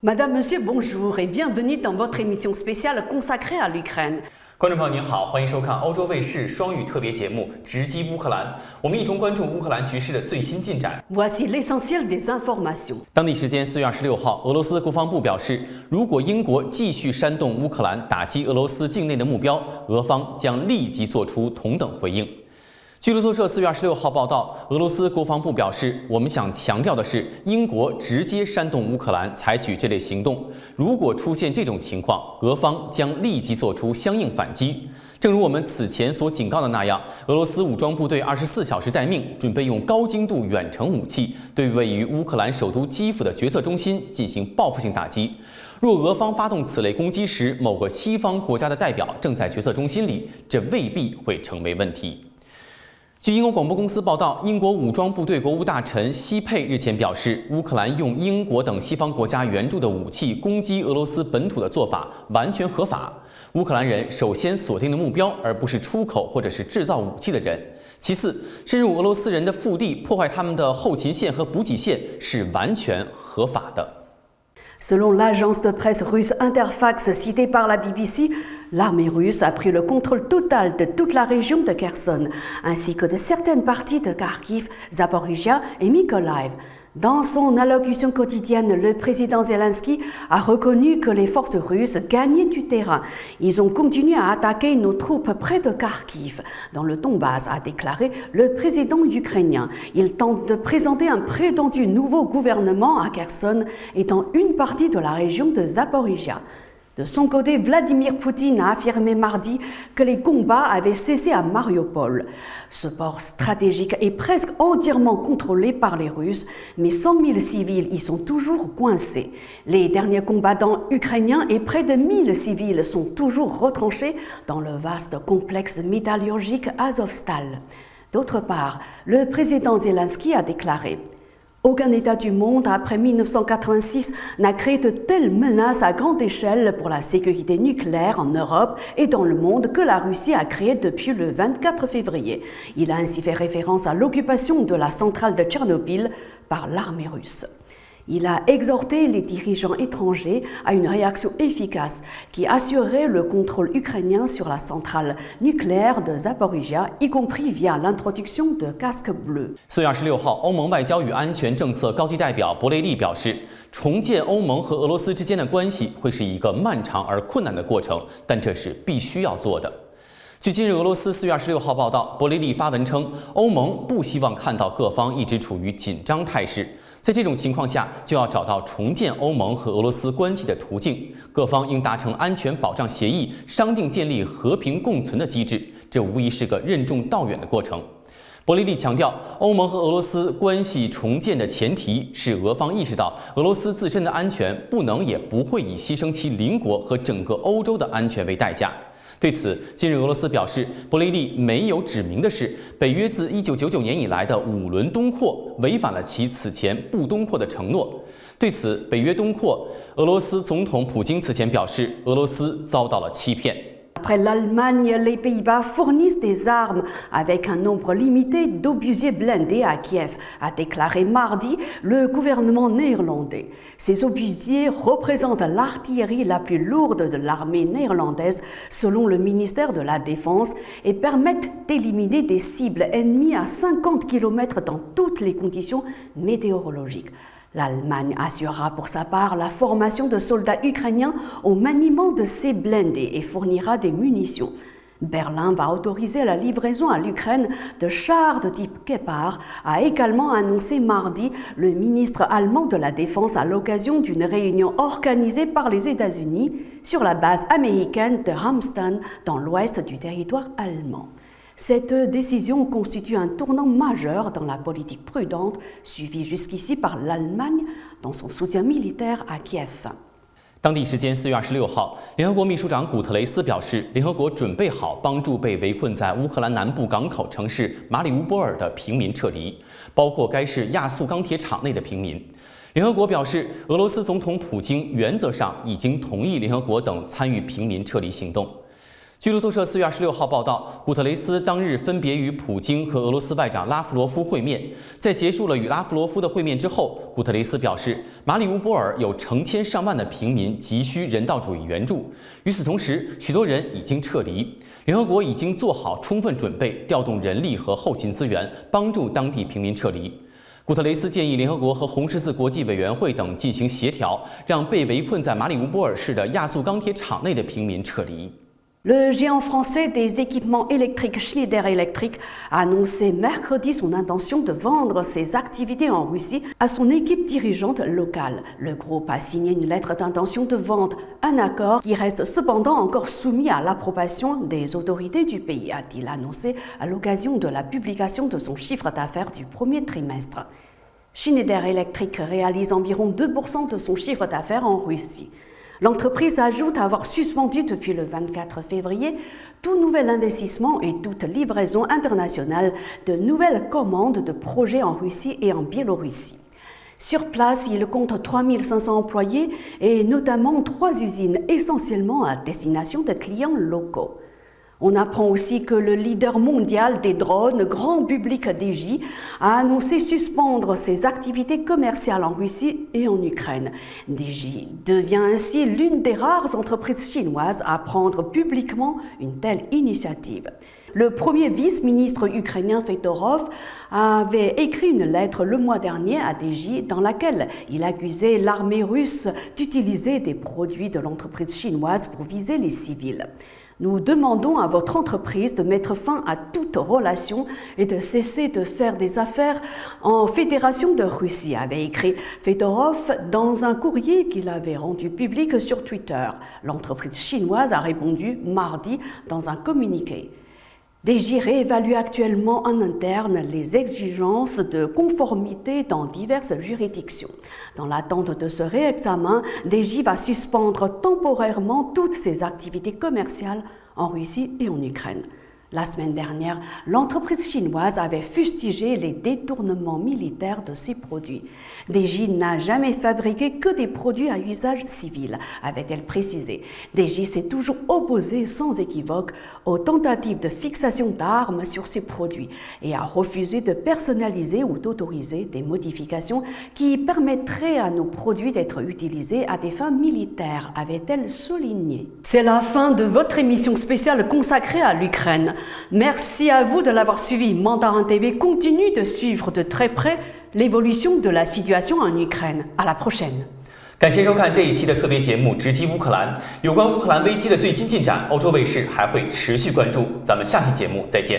Madame, Monsieur, bonjour et bienvenue dans votre émission spéciale consacrée à l'Ukraine. 观众朋友您好，欢迎收看欧洲卫视双语特别节目《直击乌克兰》，我们一同关注乌克兰局势的最新进展。Voici l'essentiel des informations. 当地时间4月26号，俄罗斯国防部表示，如果英国继续煽动乌克兰打击俄罗斯境内的目标，俄方将立即做出同等回应。据路透社4月26号报道，俄罗斯国防部表示，我们想强调的是，英国直接煽动乌克兰采取这类行动。如果出现这种情况，俄方将立即做出相应反击。正如我们此前所警告的那样，俄罗斯武装部队24小时待命，准备用高精度远程武器对位于乌克兰首都基辅的决策中心进行报复性打击。若俄方发动此类攻击时，某个西方国家的代表正在决策中心里，这未必会成为问题。据英国广播公司报道，英国武装部队国务大臣希佩日前表示，乌克兰用英国等西方国家援助的武器攻击俄罗斯本土的做法完全合法。乌克兰人首先锁定的目标，而不是出口或者是制造武器的人。其次，深入俄罗斯人的腹地，破坏他们的后勤线和补给线是完全合法的。Selon l'agence de presse russe Interfax citée par la BBC, l'armée russe a pris le contrôle total de toute la région de Kherson, ainsi que de certaines parties de Kharkiv, Zaporizhia et Mykolaiv. Dans son allocution quotidienne, le président Zelensky a reconnu que les forces russes gagnaient du terrain. Ils ont continué à attaquer nos troupes près de Kharkiv, dans le Donbass, a déclaré le président ukrainien. Il tente de présenter un prétendu nouveau gouvernement à Kherson, étant une partie de la région de Zaporizhia. De son côté, Vladimir Poutine a affirmé mardi que les combats avaient cessé à Mariupol. Ce port stratégique est presque entièrement contrôlé par les Russes, mais 100 000 civils y sont toujours coincés. Les derniers combattants ukrainiens et près de 1000 civils sont toujours retranchés dans le vaste complexe métallurgique Azovstal. D'autre part, le président Zelensky a déclaré: aucun État du monde après 1986 n'a créé de telles menaces à grande échelle pour la sécurité nucléaire en Europe et dans le monde que la Russie a créé depuis le 24 février. Il a ainsi fait référence à l'occupation de la centrale de Tchernobyl par l'armée russe. Il a exhorté les dirigeants étrangers à une réaction efficace qui assurerait le contrôle ukrainien sur la centrale nucléaire de Zaporizhia, y compris via l'introduction de casques bleus. 4月26号，欧盟外交与安全政策高级代表博雷利表示，重建欧盟和俄罗斯之间的关系会是一个漫长而困难的过程，但这是必须要做的。据今日俄罗斯4月26号报道，博雷利发文称，欧盟不希望看到各方一直处于紧张态势。在这种情况下，就要找到重建欧盟和俄罗斯关系的途径。各方应达成安全保障协议，商定建立和平共存的机制。这无疑是个任重道远的过程。博雷利强调，欧盟和俄罗斯关系重建的前提是俄方意识到俄罗斯自身的安全不能也不会以牺牲其邻国和整个欧洲的安全为代价。对此，近日俄罗斯表示，博雷利没有指明的是，北约自1999年以来的5轮东扩违反了其此前不东扩的承诺。对此，北约东扩，俄罗斯总统普京此前表示，俄罗斯遭到了欺骗。Après l'Allemagne, les Pays-Bas fournissent des armes avec un nombre limité d'obusiers blindés à Kiev, a déclaré mardi le gouvernement néerlandais. Ces obusiers représentent l'artillerie la plus lourde de l'armée néerlandaise, selon le ministère de la Défense, et permettent d'éliminer des cibles ennemies à 50 km dans toutes les conditions météorologiques. L'Allemagne assurera pour sa part la formation de soldats ukrainiens au maniement de ces blindés et fournira des munitions. Berlin va autoriser la livraison à l'Ukraine de chars de type Gepard, a également annoncé mardi le ministre allemand de la Défense à l'occasion d'une réunion organisée par les États-Unis sur la base américaine de Ramstein dans l'ouest du territoire allemand. Cette décision constitue un tournant majeur dans la politique prudente suivie jusqu'ici par l'Allemagne dans son soutien militaire à Kiev. 当地时间4月26号，联合国秘书长古特雷斯表示，联合国准备好帮助被围困在乌克兰南部港口城市马里乌波尔的平民撤离，包括该市亚速钢铁厂内的平民。联合国表示，俄罗斯总统普京原则上已经同意联合国等参与平民撤离行动。据路透社4月26号报道，古特雷斯当日分别与普京和俄罗斯外长拉夫罗夫会面。在结束了与拉夫罗夫的会面之后，古特雷斯表示，马里乌波尔有成千上万的平民急需人道主义援助。与此同时，许多人已经撤离。联合国已经做好充分准备，调动人力和后勤资源，帮助当地平民撤离。古特雷斯建议联合国和红十字国际委员会等进行协调，让被围困在马里乌波尔市的亚速钢铁厂内的平民撤离。Le géant français des équipements électriques Schneider Electric a annoncé mercredi son intention de vendre ses activités en Russie à son équipe dirigeante locale. Le groupe a signé une lettre d'intention de vente, un accord qui reste cependant encore soumis à l'approbation des autorités du pays, a-t-il annoncé à l'occasion de la publication de son chiffre d'affaires du premier trimestre. Schneider Electric réalise environ 2% de son chiffre d'affaires en Russie. L'entreprise ajoute avoir suspendu depuis le 24 février tout nouvel investissement et toute livraison internationale de nouvelles commandes de projets en Russie et en Biélorussie. Sur place, il compte 3500 employés et notamment 3 usines essentiellement à destination de clients locaux. On apprend aussi que le leader mondial des drones, grand public DJI, a annoncé suspendre ses activités commerciales en Russie et en Ukraine. DJI devient ainsi l'une des rares entreprises chinoises à prendre publiquement une telle initiative. Le premier vice-ministre ukrainien Fedorov avait écrit une lettre le mois dernier à DJI dans laquelle il accusait l'armée russe d'utiliser des produits de l'entreprise chinoise pour viser les civils. Nous demandons à votre entreprise de mettre fin à toute relation et de cesser de faire des affaires en Fédération de Russie, avait écrit Fedorov dans un courrier qu'il avait rendu public sur Twitter. L'entreprise chinoise a répondu mardi dans un communiqué. DJI réévalue actuellement en interne les exigences de conformité dans diverses juridictions. Dans l'attente de ce réexamen, DJI va suspendre temporairement toutes ses activités commerciales en Russie et en Ukraine. La semaine dernière, l'entreprise chinoise avait fustigé les détournements militaires de ses produits. DJI n'a jamais fabriqué que des produits à usage civil, avait-elle précisé. DJI s'est toujours opposé sans équivoque aux tentatives de fixation d'armes sur ses produits et a refusé de personnaliser ou d'autoriser des modifications qui permettraient à nos produits d'être utilisés à des fins militaires, avait-elle souligné. C'est la fin de votre émission spéciale consacrée à l'Ukraine. Merci à vous de l'avoir suivi. Mandarin TV continue de suivre de très près l'évolution de la situation en Ukraine. À la prochaine. 感谢收看这一期的特别节目《直击乌克兰》。有关乌克兰危机的最新进展，欧洲卫视还会持续关注。咱们下期节目再见。